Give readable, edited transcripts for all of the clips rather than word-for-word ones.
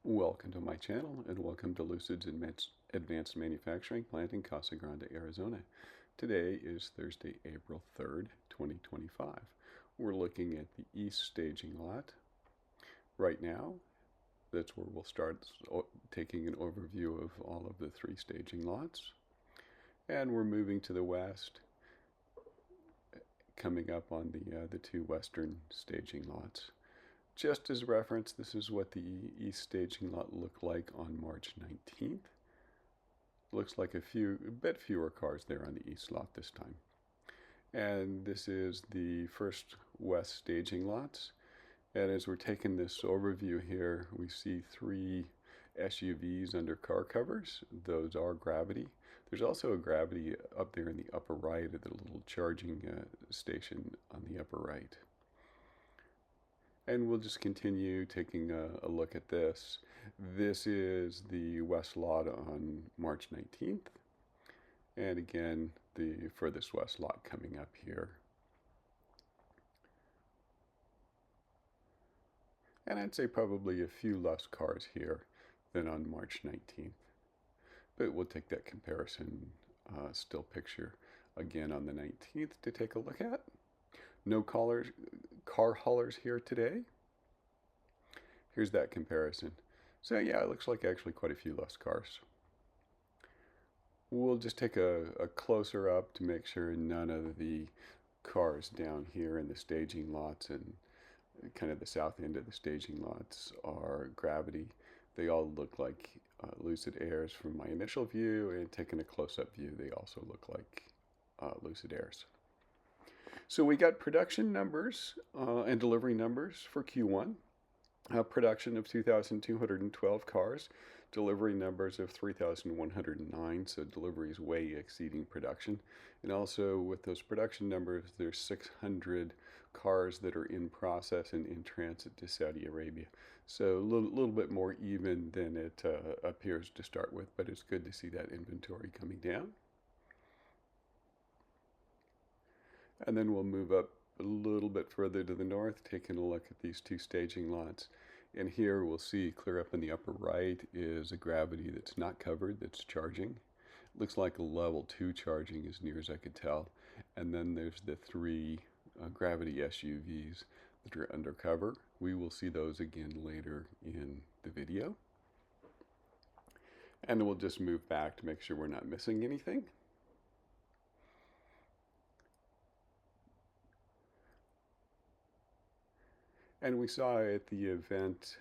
Welcome to my channel and welcome to Lucid's Advanced Manufacturing plant in Casa Grande, Arizona. Today is Thursday, April 3rd, 2025. We're looking at the east staging lot. Right now, that's where we'll start taking an overview of all of the three staging lots. And we're moving to the west, coming up on the two western staging lots. Just as reference, this is what the east staging lot looked like on March 19th. Looks like a bit fewer cars there on the east lot this time. And this is the first west staging lots. And as we're taking this overview here, we see three SUVs under car covers. Those are Gravity. There's also a Gravity up there in the upper right at the little charging station on the upper right. And we'll just continue taking a look at this. This is the west lot on March 19th. And again, the furthest west lot coming up here. And I'd say probably a few less cars here than on March 19th. But we'll take that comparison still picture again on the 19th to take a look at. No car haulers here today. Here's that comparison. So yeah, it looks like actually quite a few less cars. We'll just take a closer up to make sure none of the cars down here in the staging lots and kind of the south end of the staging lots are Gravity. They all look like Lucid Airs from my initial view, and taking a close-up view, they also look like Lucid Airs. So we got production numbers and delivery numbers for Q1. Production of 2,212 cars, delivery numbers of 3,109, so deliveries way exceeding production. And also with those production numbers, there's 600 cars that are in process and in transit to Saudi Arabia. So a little bit more even than it appears to start with, but it's good to see that inventory coming down. And then we'll move up a little bit further to the north, taking a look at these two staging lots. And here we'll see clear up in the upper right is a Gravity that's not covered, that's charging. Looks like a level 2 charging as near as I could tell. And then there's the three Gravity SUVs that are undercover. We will see those again later in the video. And we'll just move back to make sure we're not missing anything. And we saw at the event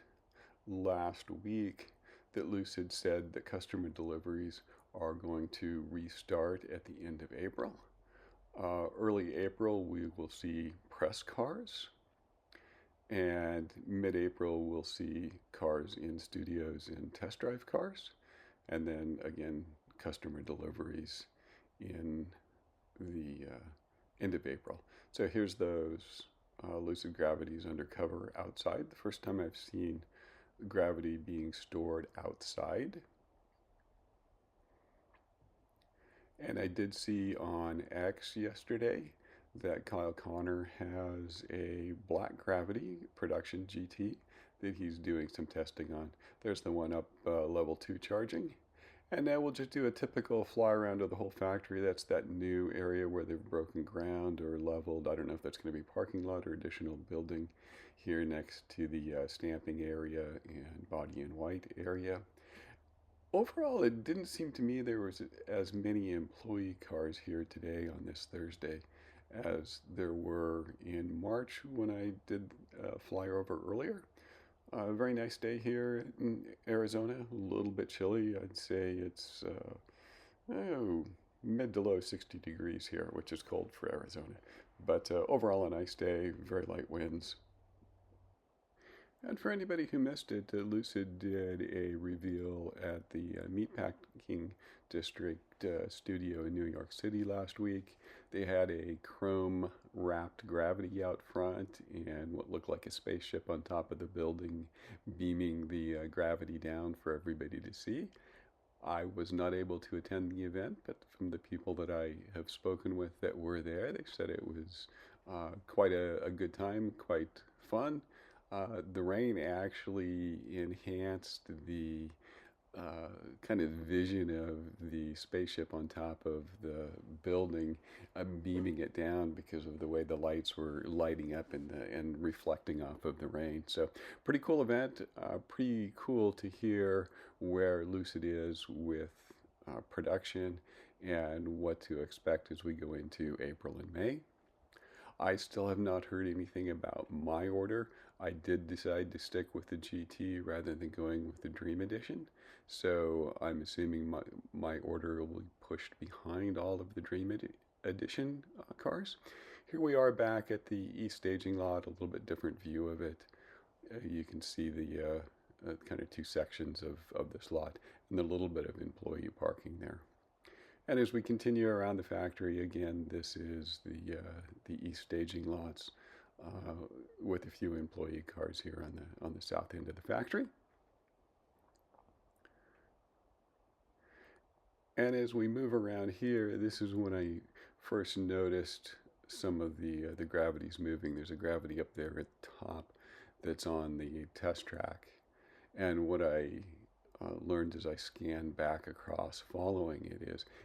last week that Lucid said that customer deliveries are going to restart at the end of April. Early April, we will see press cars. And mid-April, we'll see cars in studios and test drive cars. And then again, customer deliveries in the end of April. So here's those Lucid Gravities undercover outside. The first time I've seen Gravity being stored outside. And I did see on X yesterday that Kyle Connor has a black Gravity production GT that he's doing some testing on. There's the one up level 2 charging. And now we'll just do a typical fly around of the whole factory. That's that new area where they've broken ground or leveled. I don't know if that's going to be parking lot or additional building here next to the stamping area and body in white area. Overall, it didn't seem to me there was as many employee cars here today on this Thursday as there were in March when I did flyover earlier. A very nice day here in Arizona. A little bit chilly. I'd say it's mid to low 60 degrees here, which is cold for Arizona. But overall, a nice day. Very light winds. And for anybody who missed it, Lucid did a reveal at the Meatpacking District studio in New York City last week. They had a chrome wrapped Gravity out front and what looked like a spaceship on top of the building, beaming the Gravity down for everybody to see. I was not able to attend the event, but from the people that I have spoken with that were there, they said it was quite a good time, quite fun. The rain actually enhanced the kind of vision of the spaceship on top of the building, beaming it down because of the way the lights were lighting up and reflecting off of the rain. So, pretty cool event. Pretty cool to hear where Lucid is with production and what to expect as we go into April and May. I still have not heard anything about my order. I did decide to stick with the GT rather than going with the Dream Edition. So I'm assuming my order will be pushed behind all of the Dream Edition cars. Here we are back at the East staging lot, a little bit different view of it. You can see the kind of two sections of this lot and a little bit of employee parking there. And as we continue around the factory, again, this is the east staging lots with a few employee cars here on the south end of the factory. And as we move around here, this is when I first noticed some of the gravities moving. There's a gravity up there at the top that's on the test track. And what I learned as I scanned back across following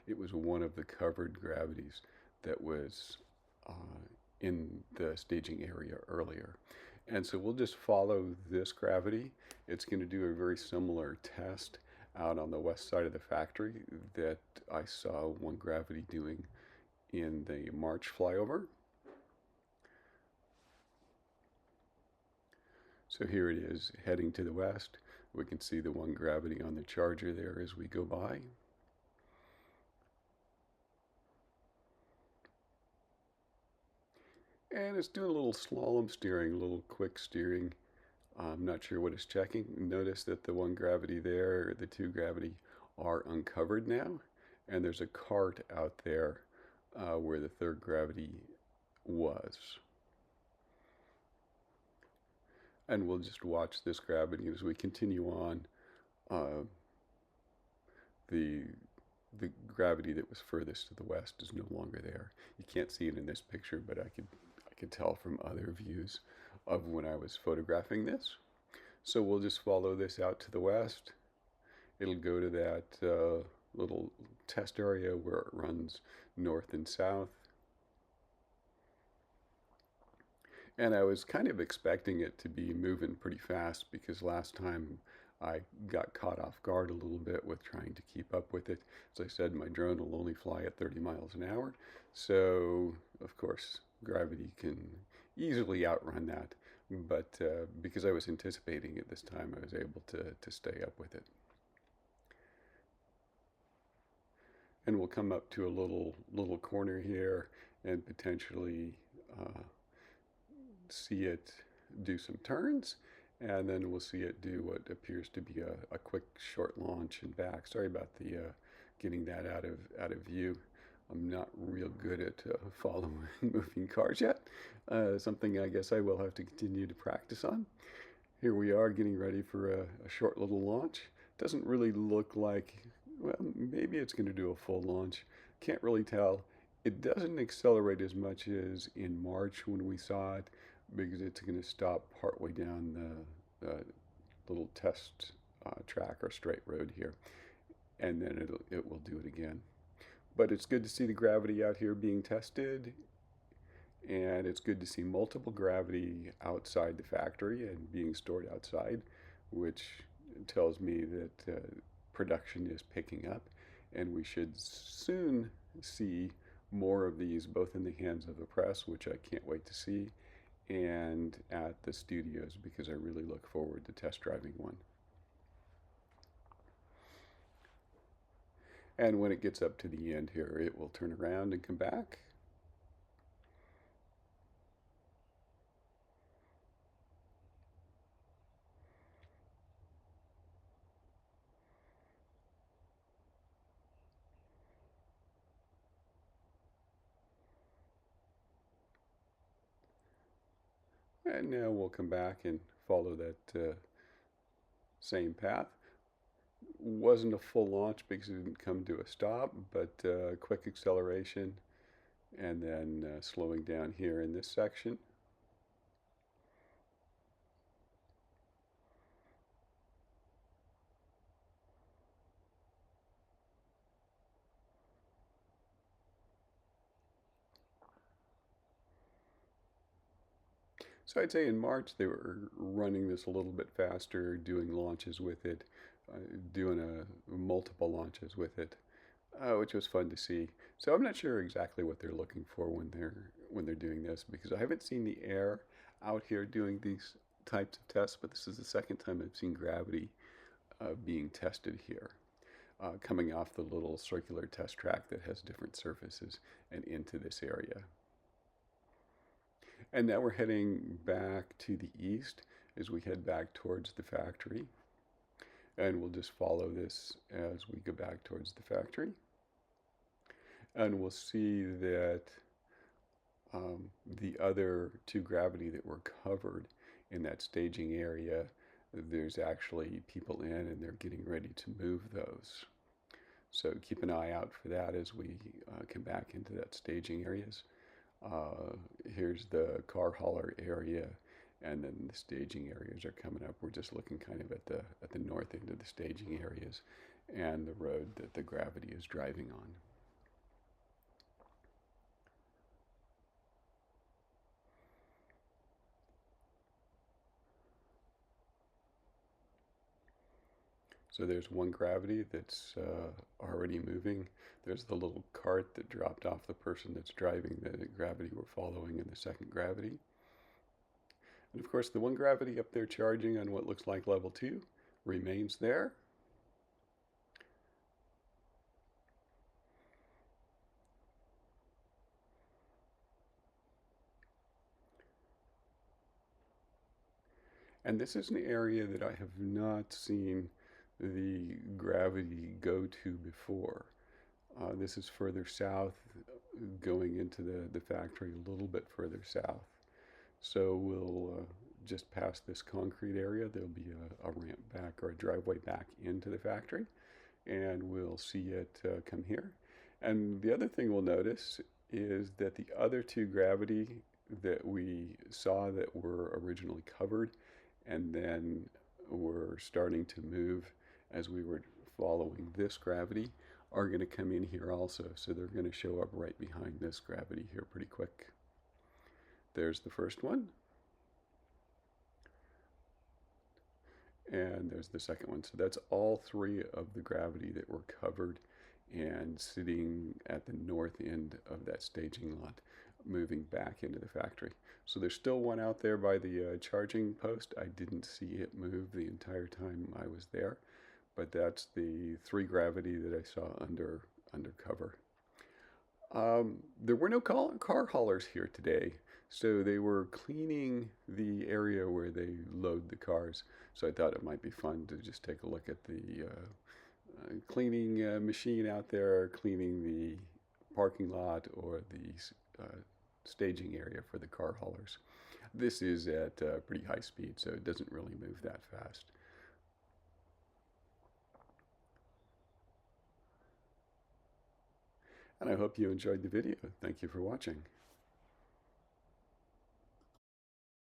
it was one of the covered gravities that was in the staging area earlier. And so we'll just follow this gravity. It's going to do a very similar test out on the west side of the factory that I saw one gravity doing in the March flyover. So here it is heading to the west. We can see the one gravity on the charger there as we go by. And it's doing a little slalom steering, a little quick steering. I'm not sure what it's checking. Notice that the one gravity there, the two gravity, are uncovered now. And there's a cart out there where the third gravity was. And we'll just watch this gravity as we continue on. The gravity that was furthest to the west is no longer there. You can't see it in this picture, but I could tell from other views of when I was photographing this. So we'll just follow this out to the west. It'll go to that little test area where it runs north and south. And I was kind of expecting it to be moving pretty fast because last time I got caught off guard a little bit with trying to keep up with it. As I said, my drone will only fly at 30 miles an hour. So, of course, gravity can easily outrun that. But because I was anticipating it this time, I was able to stay up with it. And we'll come up to a little corner here and potentially see it do some turns, and then we'll see it do what appears to be a quick short launch and back. Sorry about the getting that out of view. I'm not real good at following moving cars yet. Something I guess I will have to continue to practice on. Here we are getting ready for a short little launch. Doesn't really look like, well, maybe it's going to do a full launch. Can't really tell. It doesn't accelerate as much as in March when we saw it, because it's going to stop partway down the little test track or straight road here, and then it will do it again. But it's good to see the gravity out here being tested, and it's good to see multiple gravity outside the factory and being stored outside, which tells me that production is picking up, and we should soon see more of these both in the hands of the press, which I can't wait to see, and at the studios, because I really look forward to test driving one. And when it gets up to the end here, it will turn around and come back. And now we'll come back and follow that same path. Wasn't a full launch because it didn't come to a stop, but quick acceleration, and then slowing down here in this section. So I'd say in March they were running this a little bit faster, doing launches with it, doing multiple launches with it, which was fun to see. So I'm not sure exactly what they're looking for when they're doing this, because I haven't seen the Air out here doing these types of tests, but this is the second time I've seen Gravity being tested here, coming off the little circular test track that has different surfaces and into this area. And now we're heading back to the east as we head back towards the factory. And we'll just follow this as we go back towards the factory. And we'll see that the other two Gravity that were covered in that staging area, there's actually people in and they're getting ready to move those. So keep an eye out for that as we come back into that staging areas. Here's the car hauler area, and then the staging areas are coming up. We're just looking kind of at the north end of the staging areas and the road that the Gravity is driving on. So there's one Gravity that's already moving. There's the little cart that dropped off the person that's driving the Gravity we're following in the second Gravity. And of course, the one Gravity up there charging on what looks like level 2 remains there. And this is an area that I have not seen the Gravity go to before. This is further south, going into the factory a little bit further south. So we'll just pass this concrete area. There'll be a ramp back or a driveway back into the factory, and we'll see it come here. And the other thing we'll notice is that the other two Gravity that we saw that were originally covered and then were starting to move as we were following this Gravity are going to come in here also. So they're going to show up right behind this Gravity here pretty quick. There's the first one. And there's the second one. So that's all three of the Gravity that were covered and sitting at the north end of that staging lot, moving back into the factory. So there's still one out there by the charging post. I didn't see it move the entire time I was there, but that's the three Gravity that I saw undercover. There were no car haulers here today, so they were cleaning the area where they load the cars. So I thought it might be fun to just take a look at the cleaning machine out there, cleaning the parking lot or the staging area for the car haulers. This is at pretty high speed, so it doesn't really move that fast. And I hope you enjoyed the video. Thank you for watching.